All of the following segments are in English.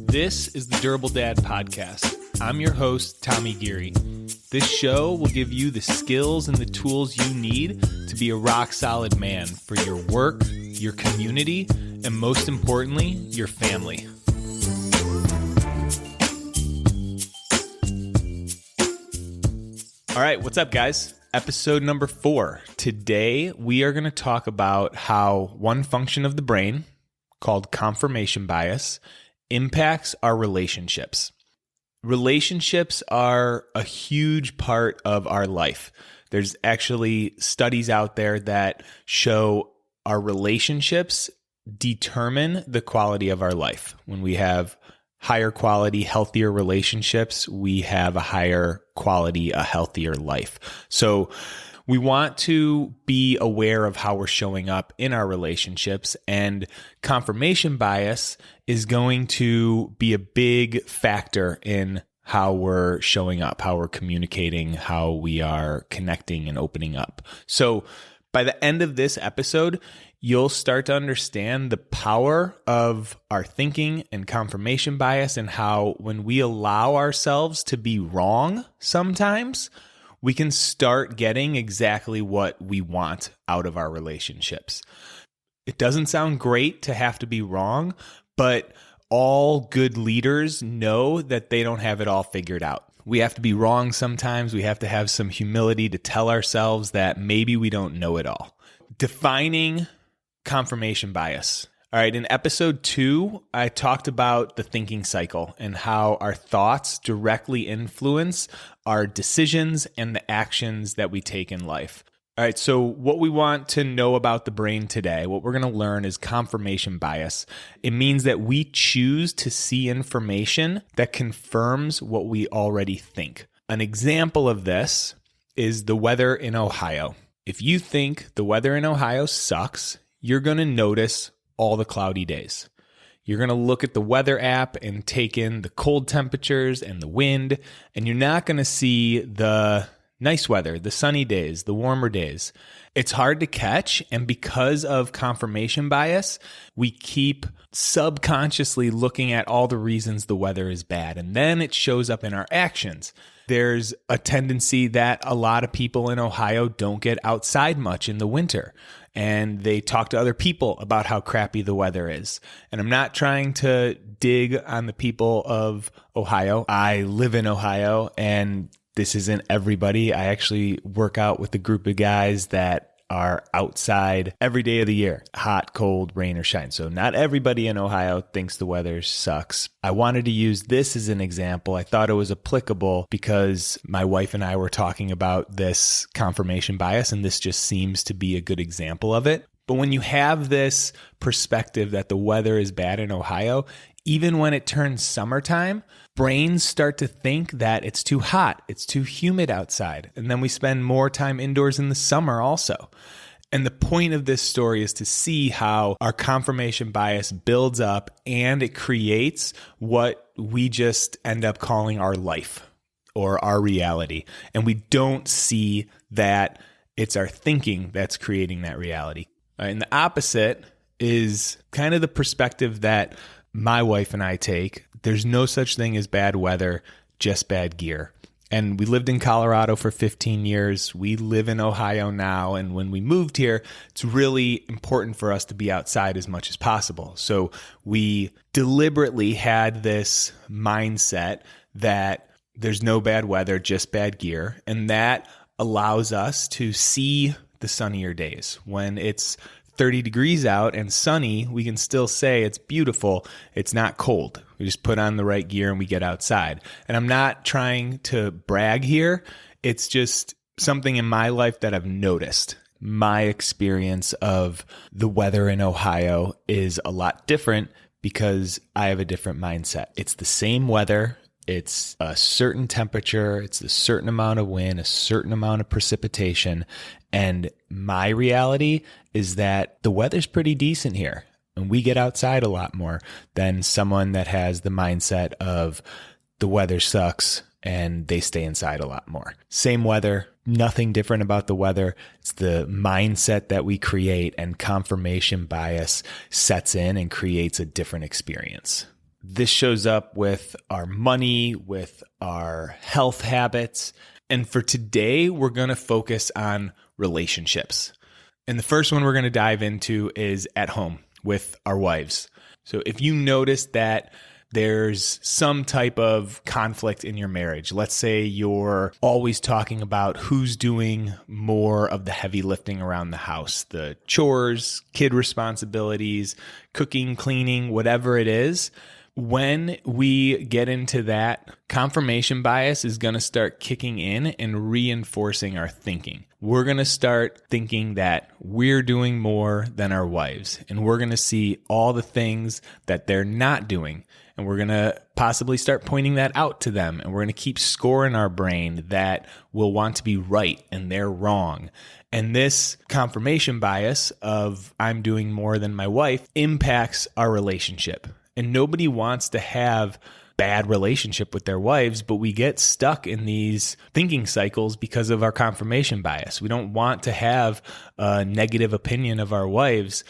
This is the Durable Dad Podcast. I'm your host, Tommy Geary. This show will give you the skills and the tools you need to be a rock-solid man for your work, your community, and most importantly, your family. All right, what's up, guys? Episode number 4. Today, we are going to talk about how one function of the brain, called confirmation bias, impacts our relationships. Relationships are a huge part of our life. There's actually studies out there that show our relationships determine the quality of our life. When we have higher quality, healthier relationships, we have a higher quality, a healthier life. So we want to be aware of how we're showing up in our relationships, and confirmation bias is going to be a big factor in how we're showing up, how we're communicating, how we are connecting and opening up. So by the end of this episode, you'll start to understand the power of our thinking and confirmation bias, and how when we allow ourselves to be wrong sometimes, we can start getting exactly what we want out of our relationships. It doesn't sound great to have to be wrong, but all good leaders know that they don't have it all figured out. We have to be wrong sometimes. We have to have some humility to tell ourselves that maybe we don't know it all. Defining confirmation bias. All right, in episode 2, I talked about the thinking cycle and how our thoughts directly influence our decisions and the actions that we take in life. All right, so what we want to know about the brain today, what we're going to learn is confirmation bias. It means that we choose to see information that confirms what we already think. An example of this is the weather in Ohio. If you think the weather in Ohio sucks, you're going to notice all the cloudy days. You're going to look at the weather app and take in the cold temperatures and the wind, and you're not going to see the nice weather, the sunny days, the warmer days. It's hard to catch, and because of confirmation bias, we keep subconsciously looking at all the reasons the weather is bad, and then it shows up in our actions. There's a tendency that a lot of people in Ohio don't get outside much in the winter, and they talk to other people about how crappy the weather is. And I'm not trying to dig on the people of Ohio. I live in Ohio, and this isn't everybody. I actually work out with a group of guys that are outside every day of the year, hot, cold, rain, or shine. So not everybody in Ohio thinks the weather sucks. I wanted to use this as an example. I thought it was applicable because my wife and I were talking about this confirmation bias, and this just seems to be a good example of it. But when you have this perspective that the weather is bad in Ohio, even when it turns summertime, brains start to think that it's too hot, it's too humid outside. And then we spend more time indoors in the summer also. And the point of this story is to see how our confirmation bias builds up and it creates what we just end up calling our life or our reality. And we don't see that it's our thinking that's creating that reality. And the opposite is kind of the perspective that my wife and I take. There's no such thing as bad weather, just bad gear. And we lived in Colorado for 15 years. We live in Ohio now. And when we moved here, it's really important for us to be outside as much as possible. So we deliberately had this mindset that there's no bad weather, just bad gear. And that allows us to see the sunnier days. When it's 30 degrees out and sunny, we can still say it's beautiful. It's not cold. We just put on the right gear and we get outside. And I'm not trying to brag here. It's just something in my life that I've noticed. My experience of the weather in Ohio is a lot different because I have a different mindset. It's the same weather. It's a certain temperature. It's a certain amount of wind, a certain amount of precipitation. And my reality is that the weather's pretty decent here. And we get outside a lot more than someone that has the mindset of the weather sucks and they stay inside a lot more. Same weather, nothing different about the weather. It's the mindset that we create, and confirmation bias sets in and creates a different experience. This shows up with our money, with our health habits. And for today, we're going to focus on relationships. And the first one we're going to dive into is at home with our wives. So if you notice that there's some type of conflict in your marriage, let's say you're always talking about who's doing more of the heavy lifting around the house, the chores, kid responsibilities, cooking, cleaning, whatever it is. When we get into that, confirmation bias is going to start kicking in and reinforcing our thinking. We're going to start thinking that we're doing more than our wives, and we're going to see all the things that they're not doing. And we're going to possibly start pointing that out to them. And we're going to keep score in our brain that we'll want to be right and they're wrong. And this confirmation bias of I'm doing more than my wife impacts our relationship. And nobody wants to have bad relationship with their wives, but we get stuck in these thinking cycles because of our confirmation bias. We don't want to have a negative opinion of our wives.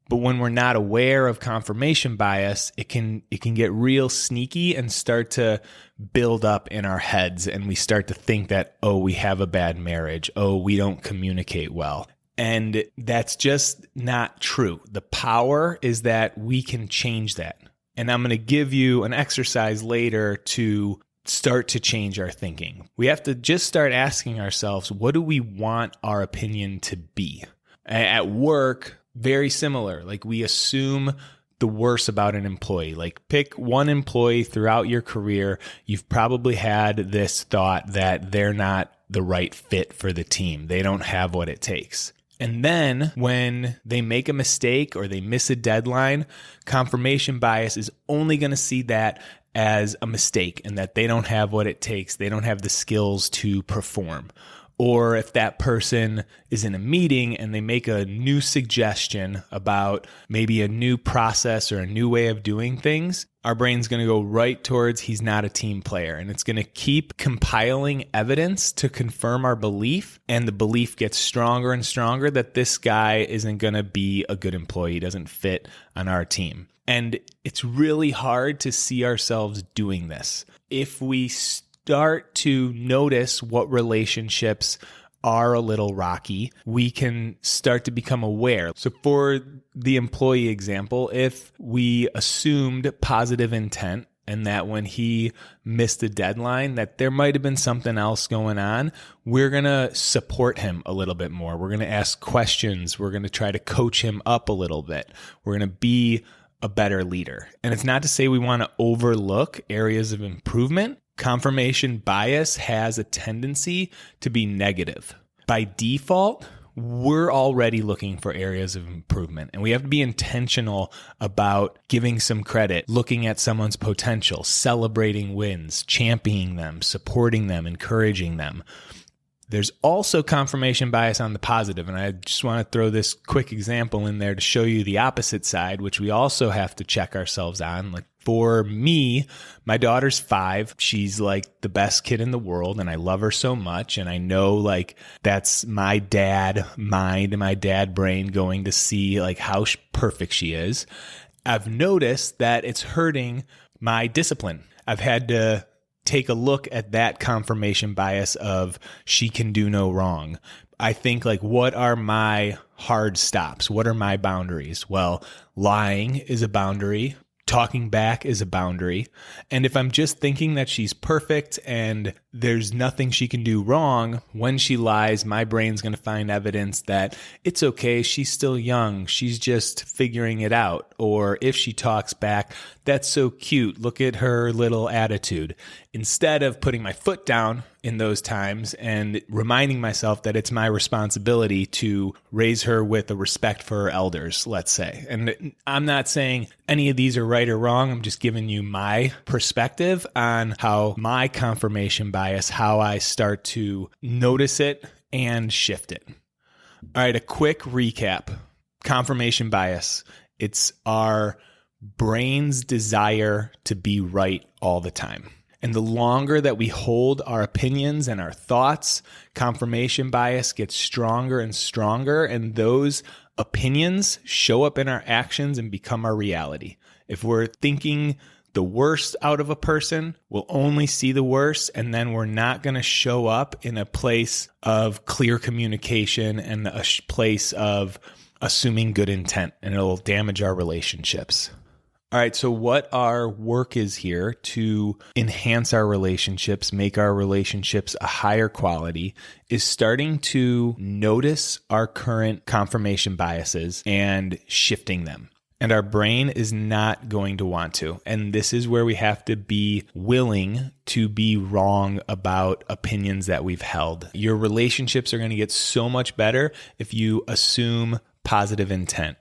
But when we're not aware of confirmation bias, it can get real sneaky and start to build up in our heads. And we start to think that, oh, we have a bad marriage. Oh, we don't communicate well. And that's just not true. The power is that we can change that. And I'm going to give you an exercise later to start to change our thinking. We have to just start asking ourselves, what do we want our opinion to be? At work, very similar. Like we assume the worst about an employee. Like pick one employee throughout your career. You've probably had this thought that they're not the right fit for the team. They don't have what it takes. And then when they make a mistake or they miss a deadline, confirmation bias is only going to see that as a mistake and that they don't have what it takes. They don't have the skills to perform. Or if that person is in a meeting and they make a new suggestion about maybe a new process or a new way of doing things, our brain's going to go right towards he's not a team player. And it's going to keep compiling evidence to confirm our belief. And the belief gets stronger and stronger that this guy isn't going to be a good employee, doesn't fit on our team. And it's really hard to see ourselves doing this. If we start to notice what relationships are a little rocky, we can start to become aware. So for the employee example, if we assumed positive intent and that when he missed a deadline, that there might have been something else going on, we're going to support him a little bit more. We're going to ask questions. We're going to try to coach him up a little bit. We're going to be a better leader. And it's not to say we want to overlook areas of improvement. Confirmation bias has a tendency to be negative. By default, we're already looking for areas of improvement, and we have to be intentional about giving some credit, looking at someone's potential, celebrating wins, championing them, supporting them, encouraging them. There's also confirmation bias on the positive, and I just want to throw this quick example in there to show you the opposite side, which we also have to check ourselves on. Like for me, my daughter's 5. She's like the best kid in the world, and I love her so much. And I know like that's my dad mind and my dad brain going to see like how perfect she is. I've noticed that it's hurting my discipline. I've had to take a look at that confirmation bias of she can do no wrong. I think like, what are my hard stops? What are my boundaries? Well, lying is a boundary. Talking back is a boundary. And if I'm just thinking that she's perfect and there's nothing she can do wrong, when she lies, my brain's going to find evidence that it's okay. She's still young. She's just figuring it out. Or if she talks back, that's so cute. Look at her little attitude. Instead of putting my foot down in those times and reminding myself that it's my responsibility to raise her with a respect for her elders, let's say. And I'm not saying any of these are right or wrong. I'm just giving you my perspective on how my confirmation bias, how I start to notice it and shift it. All right, a quick recap. Confirmation bias. It's our brain's desire to be right all the time. And the longer that we hold our opinions and our thoughts, confirmation bias gets stronger and stronger, and those opinions show up in our actions and become our reality. If we're thinking the worst out of a person. We'll only see the worst, and then we're not going to show up in a place of clear communication and a place of assuming good intent, and it'll damage our relationships. All right, so what our work is here to enhance our relationships, make our relationships a higher quality, is starting to notice our current confirmation biases and shifting them. And our brain is not going to want to. And this is where we have to be willing to be wrong about opinions that we've held. Your relationships are going to get so much better if you assume positive intent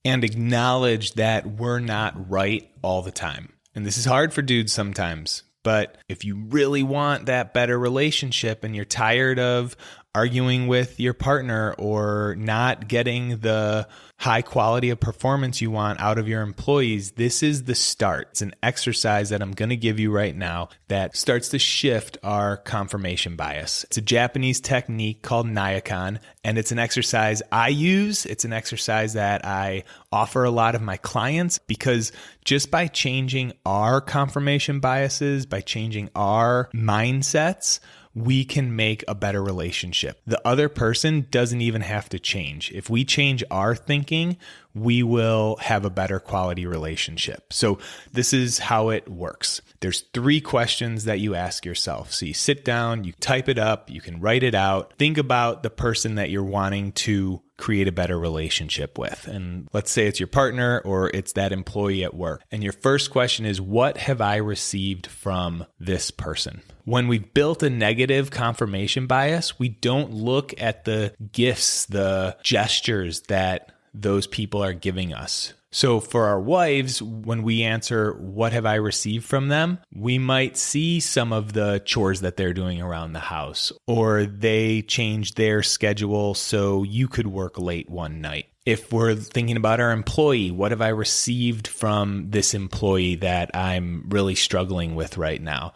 and acknowledge that we're not right all the time. And this is hard for dudes sometimes, but if you really want that better relationship and you're tired of arguing with your partner or not getting the high quality of performance you want out of your employees, this is the start. It's an exercise that I'm going to give you right now that starts to shift our confirmation bias. It's a Japanese technique called Nyakan, and it's an exercise I use. It's an exercise that I offer a lot of my clients because just by changing our confirmation biases, by changing our mindsets, we can make a better relationship. The other person doesn't even have to change. If we change our thinking, we will have a better quality relationship. So this is how it works. There's 3 questions that you ask yourself. So you sit down, you type it up, you can write it out. Think about the person that you're wanting to create a better relationship with. And let's say it's your partner or it's that employee at work. And your first question is, what have I received from this person? When we've built a negative confirmation bias, we don't look at the gifts, the gestures that those people are giving us. So for our wives, when we answer, what have I received from them? We might see some of the chores that they're doing around the house, or they changed their schedule so you could work late one night. If we're thinking about our employee, what have I received from this employee that I'm really struggling with right now?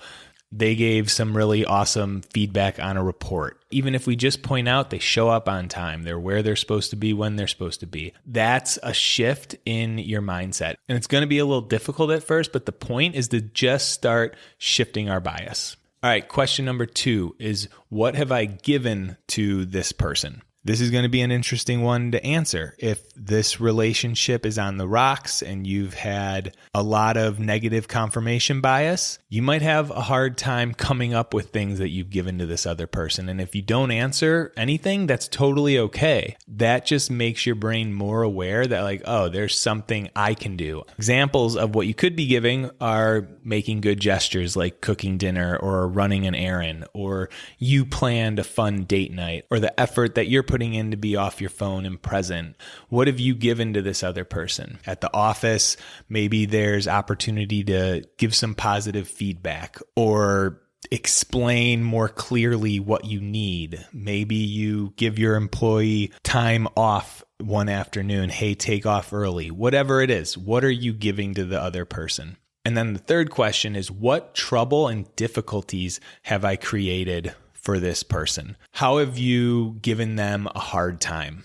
They gave some really awesome feedback on a report. Even if we just point out they show up on time, they're where they're supposed to be when they're supposed to be. That's a shift in your mindset. And it's going to be a little difficult at first, but the point is to just start shifting our bias. All right, question number 2 is, what have I given to this person? This is going to be an interesting one to answer. If this relationship is on the rocks and you've had a lot of negative confirmation bias, you might have a hard time coming up with things that you've given to this other person. And if you don't answer anything, that's totally okay. That just makes your brain more aware that like, oh, there's something I can do. Examples of what you could be giving are making good gestures like cooking dinner or running an errand, or you planned a fun date night, or the effort that you're putting in to be off your phone and present. What have you given to this other person? At the office, maybe there's opportunity to give some positive feedback or explain more clearly what you need. Maybe you give your employee time off one afternoon. Hey, take off early. Whatever it is, what are you giving to the other person? And then the third question is, what trouble and difficulties have I created for this person? How have you given them a hard time?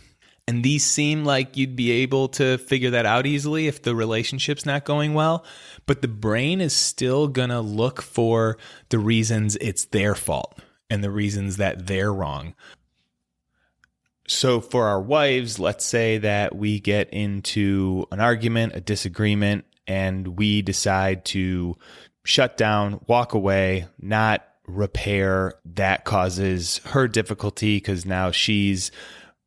And these seem like you'd be able to figure that out easily if the relationship's not going well, but the brain is still going to look for the reasons it's their fault and the reasons that they're wrong. So for our wives, let's say that we get into an argument, a disagreement, and we decide to shut down, walk away, not repair. That causes her difficulty because now she's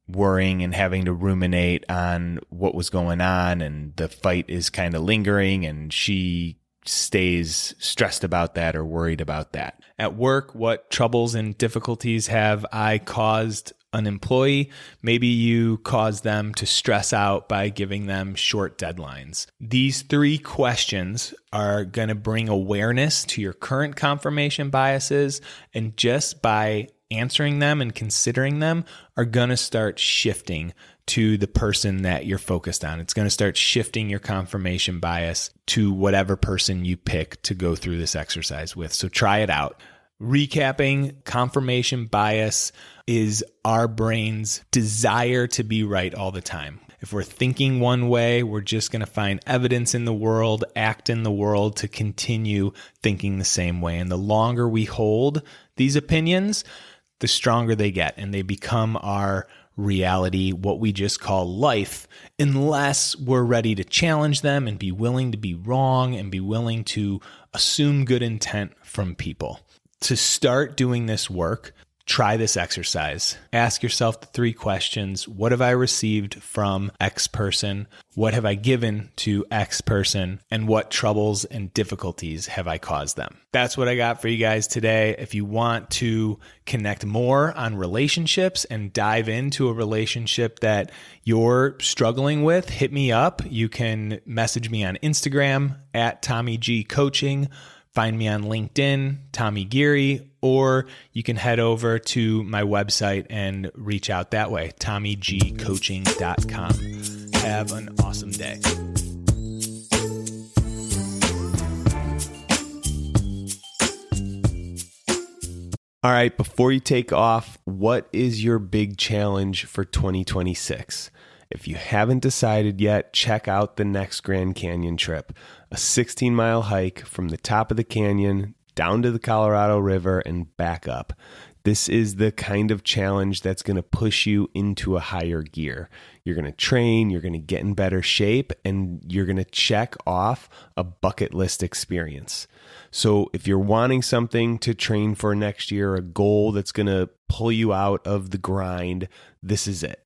worrying and having to ruminate on what was going on, and the fight is kind of lingering, and she stays stressed about that or worried about that. At work, what troubles and difficulties have I caused an employee? Maybe you cause them to stress out by giving them short deadlines. These 3 questions are going to bring awareness to your current confirmation biases, and just by answering them and considering them are going to start shifting to the person that you're focused on. It's going to start shifting your confirmation bias to whatever person you pick to go through this exercise with. So try it out. Recapping, confirmation bias is our brain's desire to be right all the time. If we're thinking one way, we're just going to find evidence in the world, act in the world to continue thinking the same way. And the longer we hold these opinions, the stronger they get, and they become our reality, what we just call life, unless we're ready to challenge them and be willing to be wrong and be willing to assume good intent from people. To start doing this work, try this exercise. Ask yourself the 3 questions. What have I received from X person? What have I given to X person? And what troubles and difficulties have I caused them? That's what I got for you guys today. If you want to connect more on relationships and dive into a relationship that you're struggling with, hit me up. You can message me on Instagram at Tommy G Coaching. Find me on LinkedIn, Tommy Geary, or you can head over to my website and reach out that way, TommyGCoaching.com. Have an awesome day. All right, before you take off, what is your big challenge for 2026? If you haven't decided yet, check out the next Grand Canyon trip, a 16-mile hike from the top of the canyon down to the Colorado River and back up. This is the kind of challenge that's going to push you into a higher gear. You're going to train, you're going to get in better shape, and you're going to check off a bucket list experience. So if you're wanting something to train for next year, a goal that's going to pull you out of the grind, this is it.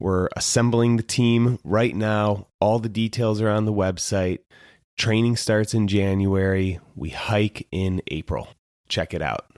We're assembling the team right now. All the details are on the website. Training starts in January. We hike in April. Check it out.